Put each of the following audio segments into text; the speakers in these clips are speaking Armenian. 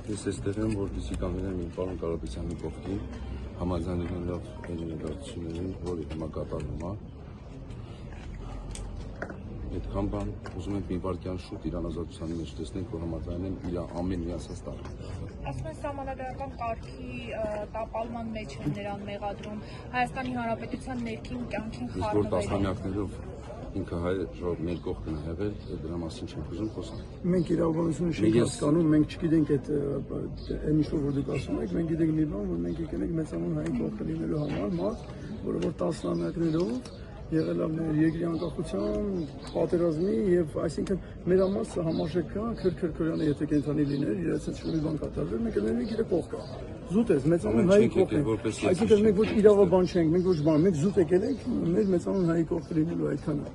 Ես այստեղ եմ, որպեսզի կանգնեմ իմ պարոն Կարապետյանի կողքին, համաձայնելով այն իրադարձություններին, որը հիմա կատարվում է։ Այդքան բան ուզում ենք մի վայրկյան շուտ իր անազատության մեջ տեսնենք, որ համաձայնեն իր ամեն մի ասած տալ։ Ասում են սահմանադրական կարգի տապալման մեջ են նրան մեղադրում Հայաստանի Հանրապետության ներքին կյանքին խառնվել։ Որ տասնամյակներով ինքը հայ մեր կողքն է եղել, դրա մասին չենք ուզում խոսալ։ Մենք իրավաբանությունը չենք հասկանում, մենք չգիտենք այդ այն ինչ որ դուք ասում եք, մենք գիտենք մի բան, որ մենք եկել ենք մեծանուն հայ կողքը լինելու համար, մարդ, որը որ տասնամյակներով եղել է մեր երկրի անկախության, պատերազմի եւ այսինքն մեր համար սա համարժեքա քրքրքորյանը եթե կենթանի լիներ, իրաց ինչ-որ մի բան կատարվեր, մենք կներենք իր կողքը։ Զուտ է, մեծանուն հայի կողքը։ Այսինքն մենք ոչ իրավաբան չենք, մենք ոչ բան, մենք զուտ եկել ենք մեր մեծանուն հայի կողքը լինելու այդքանը։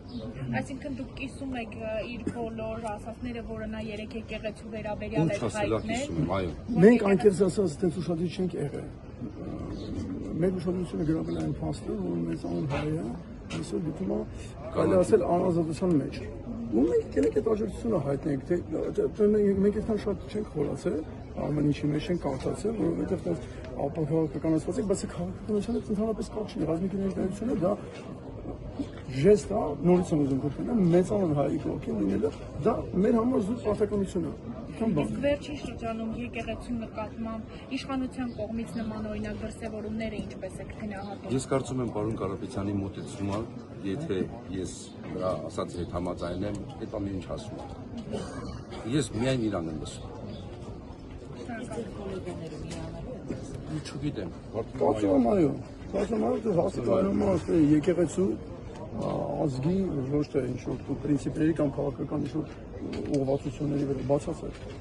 Այսինքն դուք կիսում եք իր բոլոր ասածները, որը նա երեք եկեղեցու վերաբերյալ է հայտնել։ Մենք անկեղծ ասած այդպես ուշադրի չենք եղել։ Մեր ուշադրությունը գրավել է այն փաստը, որ մեծանուն հայը այսօր դիտում է կարելի ասել անազատության մեջ։ Ու մենք գիտենք այդ աջակցությունը հայտնենք, թե մենք այդքան շատ չենք խորացել, ամեն ինչի մեջ ենք կարծացել, որովհետև ապահովականացված ենք, բայց քաղաքականության հետ ընդհանրապես կապ չունի, ռազմիկի ներկայությունը դա ժեստ է, նորից եմ ուզում կրկնել, մեծանուն հայի կողքին լինելը, դա մեր համար զուտ պարտականություն է։ Իսկ վերջին շրջանում եկեղեցու նկատմամբ իշխանության կողմից նման օրինակ դրսևորումները ինչպես եք գնահատում։ Ես կարծում եմ պարոն Կարապետյանի մոտեցումը, եթե ես նրա ասածի հետ համաձայնեմ, այդ ամեն ինչ ասում է։ Ես միայն իրան եմ լսում։ Չգիտեմ, կարծում այո, հասկանում եմ եկեղեցու ազգի ոչ թե ինչ-որ պրինցիպների կամ քաղաքական ինչ-որ ուղղվածությունների վրա բացասական։